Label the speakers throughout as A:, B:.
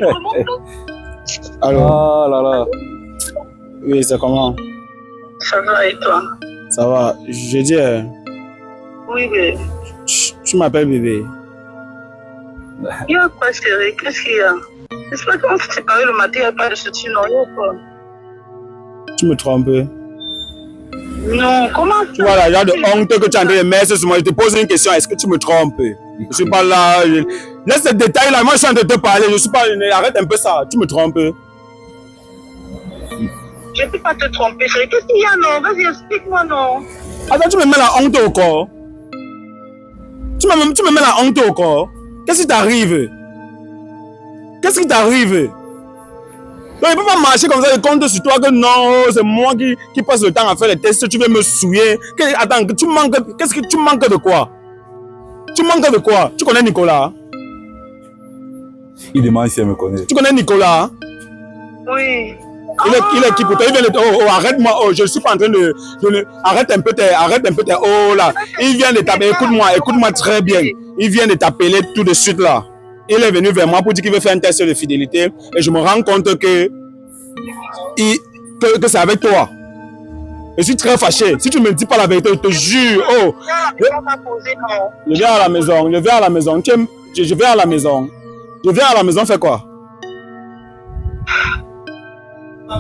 A: vraiment
B: Allô?
C: Ah là là.
B: Oui, c'est comment?
A: Ça va et toi?
B: Ça va. Je dis,
A: Oui, bébé.
B: tu m'appelles bébé.
A: Il y a quoi, chérie? Qu'est-ce qu'il y a? J'espère qu'on s'est parlé le matin, il n'y a pas de souci, non? Il y a quoi?
B: Tu me trompes.
A: Non, comment
B: Tu vois la genre de honte que tu es en train de mettre sur moi. Je te pose une question. Est-ce que tu me trompes? Je ne suis pas là. Laisse ces détails-là. Moi, je suis en train de te parler. Je suis pas. Arrête un peu ça. Tu me trompes.
A: Je ne peux pas te tromper, chérie. Qu'est-ce qu'il y a, non? Vas-y, explique-moi, non?
B: Attends, tu me mets la honte au corps. Tu me mets la honte au corps. Qu'est-ce qui t'arrive? Qu'est-ce qui t'arrive? Donc, il ne peut pas marcher comme ça et compte sur toi que non, c'est moi qui passe le temps à faire les tests. Tu veux me souiller. Attends, tu manques. Qu'est-ce que tu manques de quoi? Tu manques de quoi? Tu connais Nicolas?
C: Il demande si elle me connaît.
B: Tu connais Nicolas?
A: Oui.
B: Il est qui pour toi? Il vient de... Oh, arrête-moi. Oh, je ne suis pas en train de... Arrête un peu tes... Oh là. Il vient de t'appeler. Écoute-moi très bien. Il vient de t'appeler tout de suite là. Il est venu vers moi pour dire qu'il veut faire un test de fidélité. Et je me rends compte que c'est avec toi. Je suis très fâché. Si tu ne me dis pas la vérité, je te jure. Oh. Je viens à la maison. Je viens à la maison. Je viens à la maison. Je viens à la maison, fais quoi?
A: Mais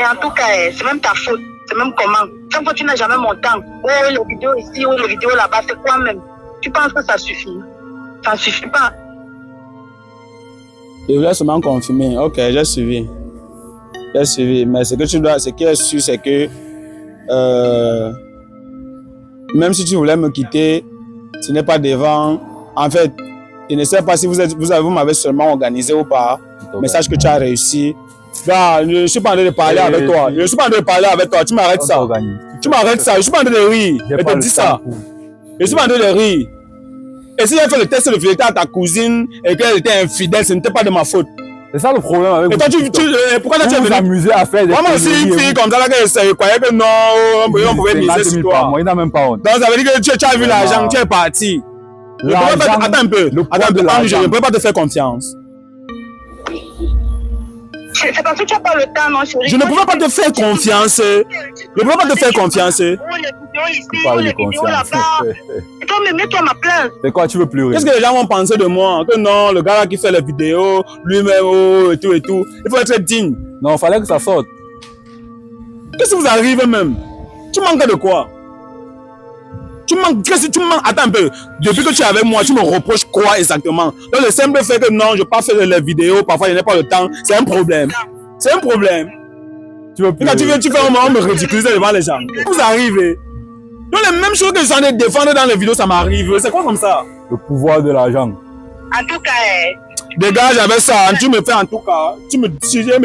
A: en tout cas, c'est même ta faute. C'est même comment. Chaque fois, tu n'as jamais mon temps. Oh, les vidéos ici, oh, les vidéos là-bas, c'est quoi même? Tu penses que ça suffit? Ça ne suffit pas.
B: Je voulais seulement confirmer. Ok, j'ai suivi. J'ai suivi. Mais ce qui est sûr, c'est que même si tu voulais me quitter, ce n'est pas devant. En fait, je ne sais pas si vous m'avez seulement organisé ou pas. Mais sache que tu as réussi. Bah, je ne suis pas en train de parler avec toi. Je ne suis pas en train de parler avec toi. Tu m'arrêtes ça. Tu m'arrêtes ça. Je ne suis pas en train de rire. Je te dis ça. Je ne suis pas en train de rire. Et si j'ai fait le test de fidélité à ta cousine et qu'elle était infidèle, ce n'était pas de ma faute.
C: C'est ça le problème avec vous.
B: Et toi, pourquoi tu es venu
C: amuser à faire des
B: moi aussi, une fille comme ça, là, je croyais que non, on pouvait miser sur toi.
C: Moi, il n'a même pas honte.
B: Donc, ça veut dire que tu as vu l'argent, tu es parti. Attends un peu. Je ne peux pas te faire confiance.
A: C'est parce que tu n'as pas le temps, non, chérie.
B: Je ne pouvais pas te faire confiance. Je ne pouvais pas te faire confiance.
A: Oh, les vidéos ici, oh, les vidéos là-bas. Et toi, mets-toi ma place.
C: C'est quoi, tu veux pleurer?
B: Qu'est-ce que les gens vont penser de moi? Que non, le gars là qui fait les vidéos, lui-même, oh, et tout et tout. Il faut être digne.
C: Non, il fallait que ça sorte.
B: Qu'est-ce qui vous arrive même? Tu manques de quoi? Tu manques, attends un peu. Depuis que tu es avec moi, tu me reproches quoi exactement? Donc le simple fait que non, je ne peux pas faire les vidéos, parfois je n'ai pas le temps, c'est un problème. C'est un problème.
C: Tu veux
B: Quand tu fais un moment me ridiculiser devant les gens. Vous arrivez. Donc les mêmes choses que je suis en train de défendre dans les vidéos, ça m'arrive. C'est quoi comme ça?
C: Le pouvoir de l'argent.
A: En tout cas,
B: dégage avec ça. Tu me fais en tout cas. Tu me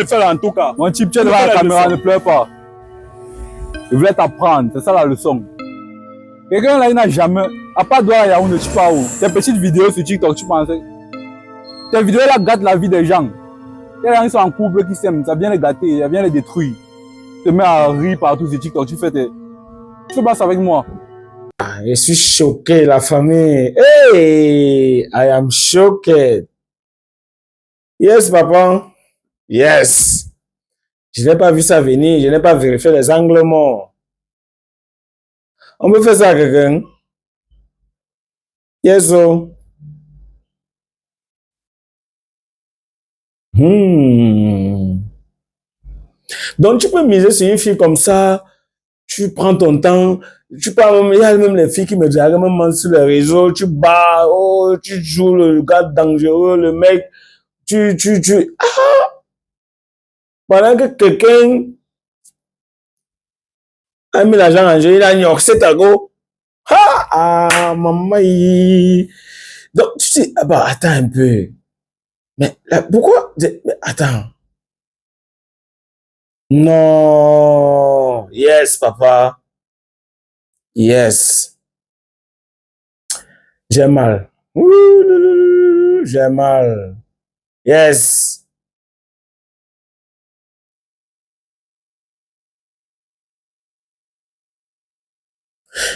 B: fais en tout cas.
C: Mon type, tu es devant la caméra, ne pleure pas. Je voulais t'apprendre, c'est ça la leçon. Quelqu'un là, il n'a jamais, à part Douala Yaoundé, tu pars où? Tes petites vidéos sur TikTok, tu pensais? Tes vidéos là gâtent la vie des gens. Les gens qui sont en couple, qui s'aiment, ça vient les gâter, ça vient les détruire. Tu te mets à rire partout sur TikTok, tu fais pas ça avec moi.
B: Je suis choqué, la famille. Hey, I am shocked. Yes, papa. Yes. Je n'ai pas vu ça venir, je n'ai pas vérifié les angles morts. On peut faire ça à quelqu'un? Yes, oh. Donc, tu peux miser sur une fille comme ça, tu prends ton temps, tu parles, il y a même les filles qui me draguent même sur les réseaux, tu bats, oh, tu joues le gars dangereux, le mec, pendant que quelqu'un a mis l'argent en jeu, il a gnoxé ta go. Maman. Donc, tu dis, ah bah, attends un peu. Mais là, pourquoi? Mais, attends. Non. Yes, papa. Yes. J'ai mal. J'ai mal. Yes.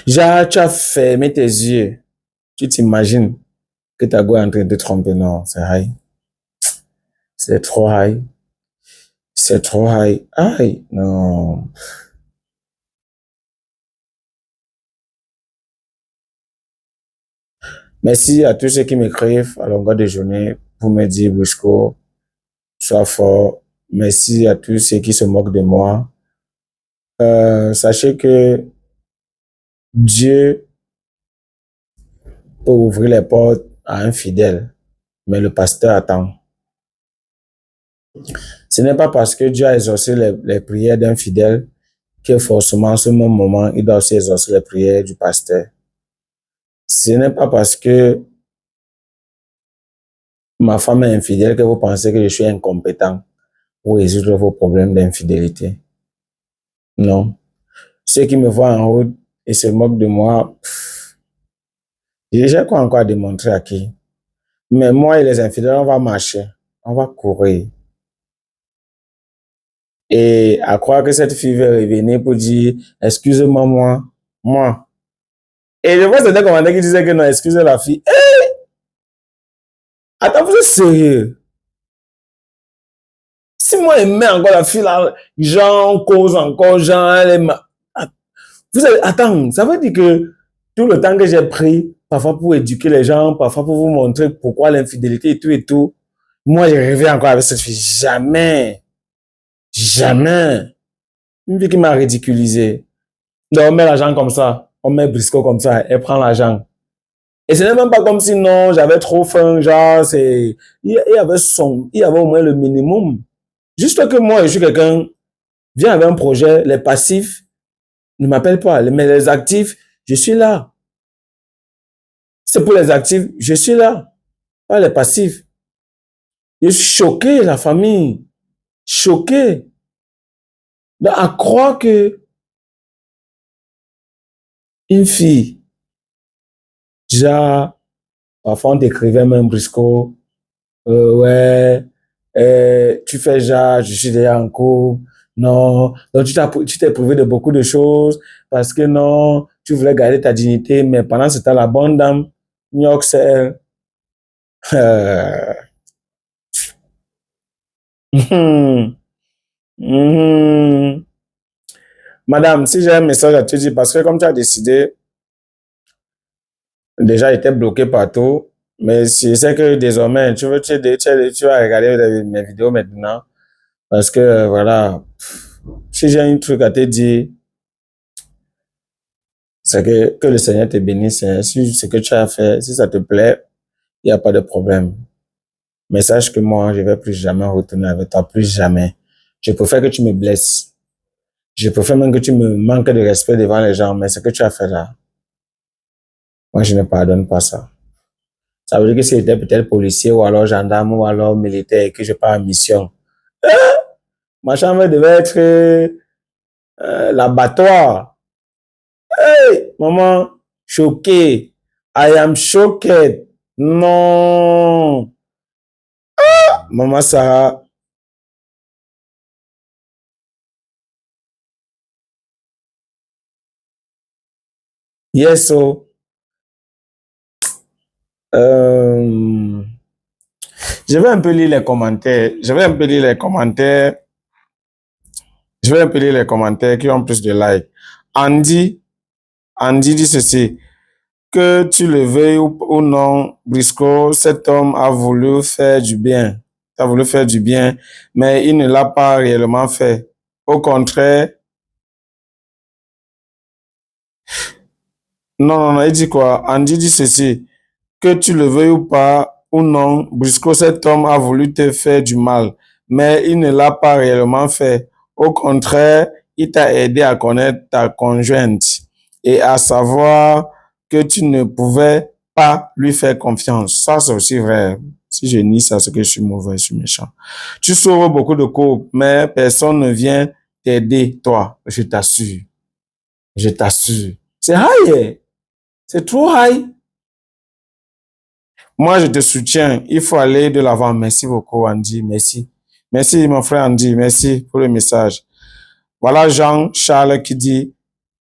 B: Genre, tu as fermé tes yeux. Tu t'imagines que ta go est en train de te tromper. Non, c'est vrai.
D: C'est trop high. C'est trop high. Aïe, non. Merci à tous ceux qui m'écrivent à longueur de journée pour me dire, Brisco, sois fort. Merci à tous ceux qui se moquent de moi. Sachez que Dieu peut ouvrir les portes à un fidèle, mais le pasteur attend. Ce n'est pas parce que Dieu a exaucé les prières d'un fidèle que forcément, en ce même moment, il doit aussi exaucer les prières du pasteur. Ce n'est pas parce que ma femme est infidèle que vous pensez que je suis incompétent pour résoudre vos problèmes d'infidélité. Non. Ceux qui me voient en route et se moquent de moi, j'ai quoi encore à démontrer à qui? Mais moi et les infidèles, on va marcher, on va courir. Et à croire que cette fille va revenir pour dire, excusez-moi, moi. Et je vois certains commentaires qui disaient que non, excusez la fille. Hey! Attends, vous êtes sérieux? Si moi aimais encore la fille là, genre, cause encore, genre, elle est vous avez, attends, ça veut dire que tout le temps que j'ai pris, parfois pour éduquer les gens, parfois pour vous montrer pourquoi l'infidélité et tout, moi j'ai rêvé encore avec cette fille. Jamais. Jamais. Une fille qui m'a ridiculisé. Donc on met l'argent comme ça, on met Brisco comme ça, elle prend l'argent. Et ce n'est même pas comme si non, j'avais trop faim, genre, il y avait au moins le minimum. Juste que moi, je suis quelqu'un, viens avec un projet, les passifs ne m'appellent pas, mais les actifs, je suis là. C'est pour les actifs, je suis là. Pas les passifs. Je suis choqué, la famille. Choqué. Donc, à croire que une fille, genre, parfois on t'écrivait même Brisco, ouais, tu fais genre, je suis déjà en couple, non, donc tu t'es privé de beaucoup de choses, parce que non, tu voulais garder ta dignité, mais pendant ce temps, la bonne dame, New York, c'est Madame, si j'ai un message à te dire, parce que comme tu as décidé, déjà, j'étais bloqué partout, mais je sais que désormais, tu vas regarder mes vidéos maintenant, parce que, voilà, si j'ai un truc à te dire, c'est que le Seigneur te bénisse, hein. Si ce que tu as fait, si ça te plaît, il n'y a pas de problème. Mais sache que moi, je vais plus jamais retourner avec toi, plus jamais. Je préfère que tu me blesses. Je préfère même que tu me manques de respect devant les gens, mais ce que tu as fait là, moi, je ne pardonne pas ça. Ça veut dire que si j'étais peut-être policier ou alors gendarme ou alors militaire et que je pars en mission, ma chambre devait être l'abattoir. Hey, maman, choqué. I am shocked. Non. Maman Sarah. Yes, so. Je vais un peu lire les commentaires. Je vais un peu lire les commentaires qui ont plus de likes. Andy dit ceci. Que tu le veuilles ou non, Brisco, cet homme a voulu faire du bien. Mais il ne l'a pas réellement fait. Au contraire, non, il dit quoi? Andy dit ceci. Que tu le veuilles ou pas, ou non, Brisco, cet homme a voulu te faire du mal, mais il ne l'a pas réellement fait. Au contraire, il t'a aidé à connaître ta conjointe et à savoir que tu ne pouvais pas lui faire confiance. Ça, c'est aussi vrai. Si je nie ça, c'est que je suis mauvais, je suis méchant. Tu sauves beaucoup de couples, mais personne ne vient t'aider, toi. Je t'assure. Je t'assure. C'est high. C'est trop high. Moi, je te soutiens. Il faut aller de l'avant. Merci beaucoup, Andy. Merci. Merci, mon frère Andy. Merci pour le message. Voilà Jean-Charles qui dit,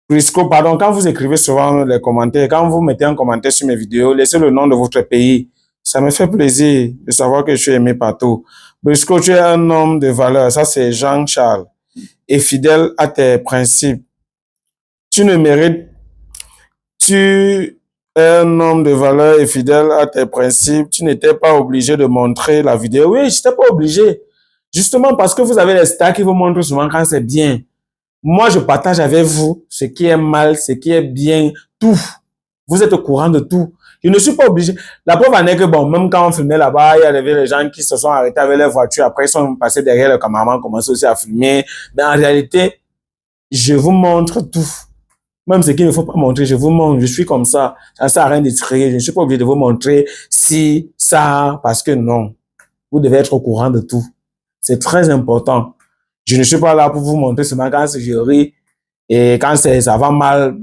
D: Brisco, pardon, quand vous écrivez souvent les commentaires, quand vous mettez un commentaire sur mes vidéos, laissez le nom de votre pays.
B: Ça me fait plaisir de savoir que tu es aimé partout. Briscoe, tu es un homme de valeur. Ça, c'est Jean-Charles. Et fidèle à tes principes. Tu ne mérites, tu es un homme de valeur et fidèle à tes principes. Tu n'étais pas obligé de montrer la vidéo. Oui, je n'étais pas obligé. Justement parce que vous avez les stars qui vous montrent souvent quand c'est bien. Moi, je partage avec vous ce qui est mal, ce qui est bien, tout. Vous êtes au courant de tout. Je ne suis pas obligé. La preuve en est que, bon, même quand on filmait là-bas, il y avait les gens qui se sont arrêtés avec leur voiture. Après, ils sont passés derrière le cameraman, commencé aussi à filmer. Mais en réalité, je vous montre tout. Même ce qu'il ne faut pas montrer, je vous montre. Je suis comme ça. Ça ne sert à rien de tirer. Je ne suis pas obligé de vous montrer si, ça, parce que non. Vous devez être au courant de tout. C'est très important. Je ne suis pas là pour vous montrer seulement quand je ris et quand ça va mal.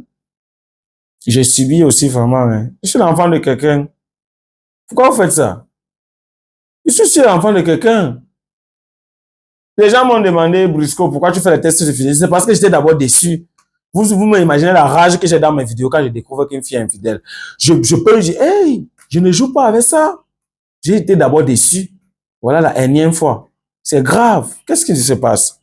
B: Je subis aussi vraiment. Hein. Je suis l'enfant de quelqu'un. Pourquoi vous faites ça? Je suis aussi l'enfant de quelqu'un. Les gens m'ont demandé, Briscoe, pourquoi tu fais les tests de fidélité? C'est parce que j'étais d'abord déçu. Vous m'imaginez la rage que j'ai dans mes vidéos quand je découvre qu'une fille est infidèle. Je peux lui dire, hey, je ne joue pas avec ça. J'ai été d'abord déçu. Voilà la énième fois. C'est grave. Qu'est-ce qui se passe?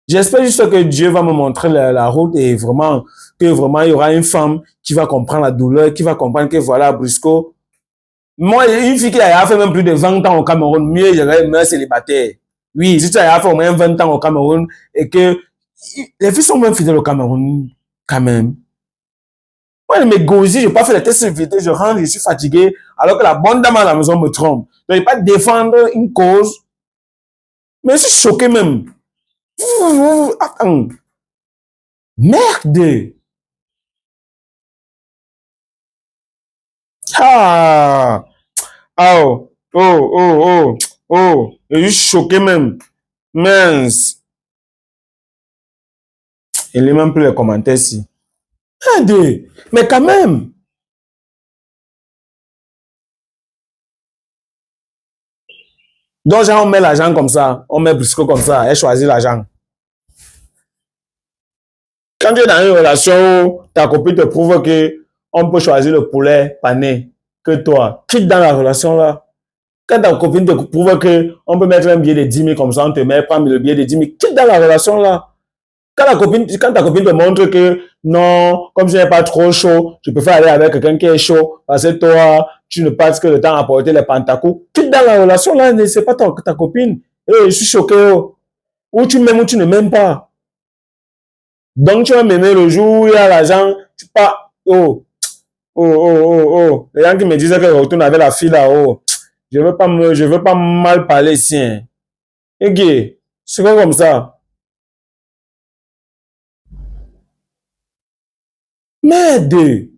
B: J'espère juste que Dieu va me montrer la route et vraiment, que vraiment il y aura une femme qui va comprendre la douleur, qui va comprendre que voilà, Briscoe. Moi, une fille qui a fait même plus de 20 ans au Cameroun, mieux, j'aurais meurt célibataire. Oui, si tu as fait au moins 20 ans au Cameroun et que les filles sont même fidèles au Cameroun, quand même. Moi, je me gosille, je n'ai pas fait les tests de fidélité, je rentre, je suis fatigué, alors que la bonne dame à la maison me trompe. Je ne vais pas défendre une cause, mais je suis choqué même. Attends. Merde! Ah! Oh! Oh! Oh! Oh! Oh! Je suis choqué même. Mince! Il lit même plus les commentaires ici. Merde! Mais quand même! Donc, genre, on met l'argent comme ça, on met Briscoe comme ça, elle choisit l'argent. Quand tu es dans une relation où ta copine te prouve que on peut choisir le poulet pané que toi, quitte dans la relation là. Quand ta copine te prouve que on peut mettre un billet de 10 000 comme ça, on te met, prends le billet de 10 000, quitte dans la relation là. Quand ta copine te montre que non, comme je n'ai pas trop chaud, je préfère aller avec quelqu'un qui est chaud, parce que toi, tu ne passes que le temps à porter les pantacours. Quitte dans la relation là, c'est pas ta copine. Et je suis choqué. Oh. Ou tu m'aimes ou tu ne m'aimes pas. Donc tu vas m'aimer le jour où il y a l'argent, tu pars. Oh, oh, oh, oh, oh. Les gens qui me disaient que je retourne avec la fille là, oh. Je veux pas mal parler ici. Hein. Et gay, c'est pas comme ça. Merde.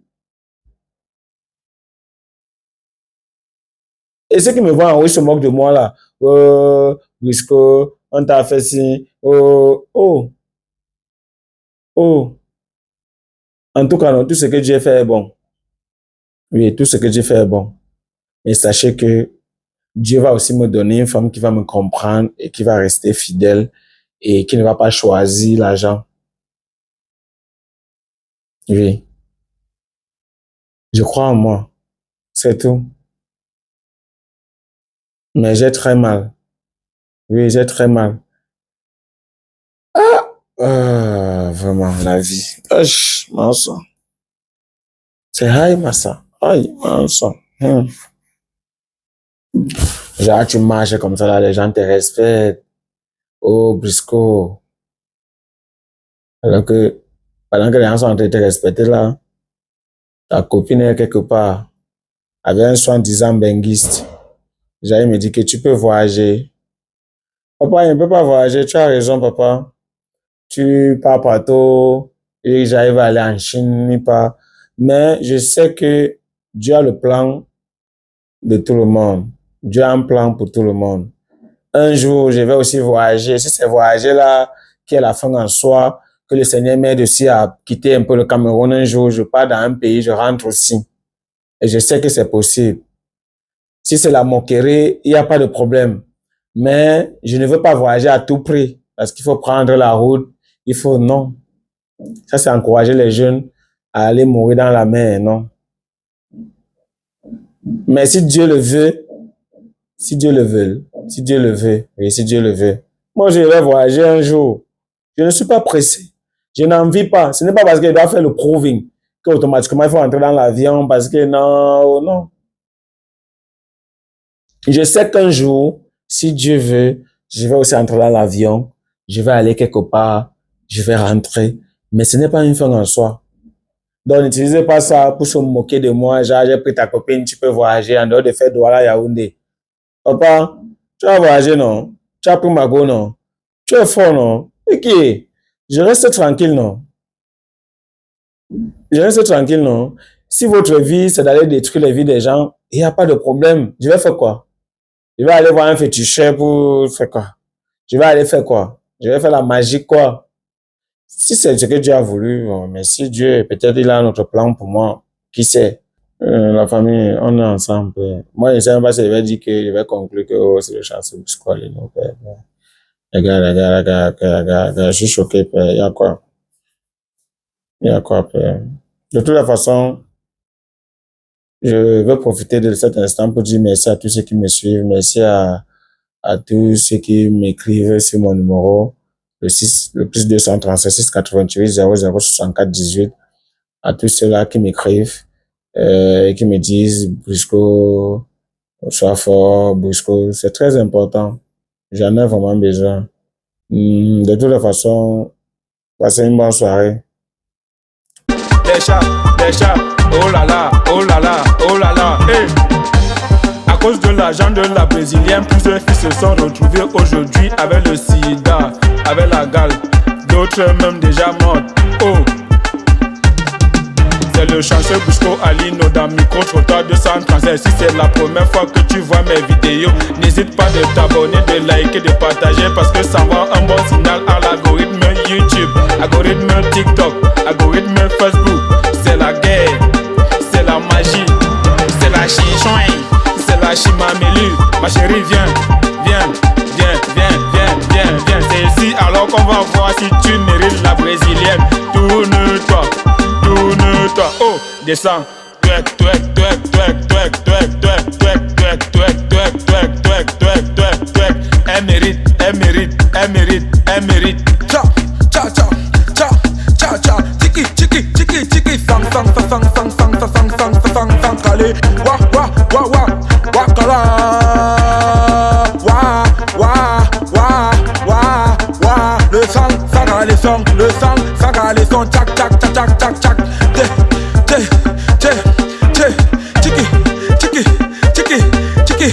B: Et ceux qui me voient en haut, ils se moquent de moi là. Oh, Briscoe, on t'a fait ci. Oh, oh, oh. En tout cas, non, tout ce que Dieu fait est bon. Oui, tout ce que Dieu fait est bon. Et sachez que Dieu va aussi me donner une femme qui va me comprendre et qui va rester fidèle et qui ne va pas choisir l'argent. Oui. Je crois en moi. C'est tout. Mais j'ai très mal. Oui, j'ai très mal. Vraiment, la vie. Mince. C'est aïe, massa. Aïe, mince. Genre, tu marches comme ça, là, les gens te respectent. Oh, Briscoe. Alors que, pendant que les gens sont en train de te respecter, là, ta copine est quelque part, avec un soi-disant benguiste. Genre, il me dit que tu peux voyager. Papa, il ne peut pas voyager. Tu as raison, papa. Tu pars partout et j'arrive à aller en Chine, ni pas. Mais je sais que Dieu a le plan de tout le monde. Dieu a un plan pour tout le monde. Un jour, je vais aussi voyager. Si c'est voyager là, qui est la fin en soi, que le Seigneur m'aide aussi à quitter un peu le Cameroun un jour, je pars dans un pays, je rentre aussi. Et je sais que c'est possible. Si c'est la moquerie, il n'y a pas de problème. Mais je ne veux pas voyager à tout prix parce qu'il faut prendre la route. Il faut, non. Ça, c'est encourager les jeunes à aller mourir dans la mer, non.
D: Mais si Dieu le veut, si Dieu le veut, si Dieu le veut, oui, si Dieu le veut. Moi, je vais voyager un jour. Je ne suis pas pressé. Je n'en vis pas. Ce n'est pas parce qu'il doit faire le proving qu'automatiquement il faut entrer dans l'avion parce que non, non. Je sais qu'un jour, si Dieu veut, je vais aussi entrer dans l'avion. Je vais aller quelque part. Je vais rentrer. Mais ce n'est pas une fin en soi. Donc, n'utilisez pas ça pour se moquer de moi. Genre, j'ai pris ta copine, tu peux voyager en dehors de faire Douala Yaoundé. Papa, tu vas voyager, non? Tu as pris ma go, non? Tu es fort, non? Ok. Je reste tranquille, non? Je reste tranquille, non? Si votre vie, c'est d'aller détruire les vies des gens, il n'y a pas de problème. Je vais faire quoi? Je vais aller voir un féticheur pour faire quoi? Je vais aller faire quoi? Je vais faire la magie, quoi? Si c'est ce que Dieu a voulu, bon, mais si Dieu, peut-être il a un autre plan pour moi, qui sait? La famille, on est ensemble. Moi, je ne sais même pas si je vais dire que je vais conclure que oh, c'est le chanceux Bousco, les nos pères. Les gars, je suis choqué, père. Il y a quoi? Il y a quoi, père? De toute façon, je veux profiter de cet instant pour dire merci à tous ceux qui me suivent, merci à tous ceux qui m'écrivent sur mon numéro, le plus 236 688 0064 18, à tous ceux-là qui m'écrivent, et qui me disent, Bousco, sois fort, Bousco, c'est très important. J'en ai vraiment besoin. De toute façon, passez une bonne soirée.
B: Des chats, oh là là, oh là là, oh là là, hey. À cause de l'argent de la brésilienne, plusieurs filles se sont retrouvées aujourd'hui avec le sida, avec la gale, d'autres même déjà mortes. Oh, c'est le chanceux Bousco Alino dans Micro-Trottoir 236. Si c'est la première fois que tu vois mes vidéos, n'hésite pas de t'abonner, de liker, de partager parce que ça envoie un bon signal à l'algorithme YouTube, algorithme TikTok, algorithme Facebook. C'est la guerre, c'est la magie, c'est la chichouin, c'est la chimamelu. Ma chérie, viens. C'est ici alors qu'on va voir si tu mérites la brésilienne. Tourne-toi. Oh, descends. Elle mérite. Ciao. Tiki, sang, calé. Wakala. Le sang, tchac. Tiki,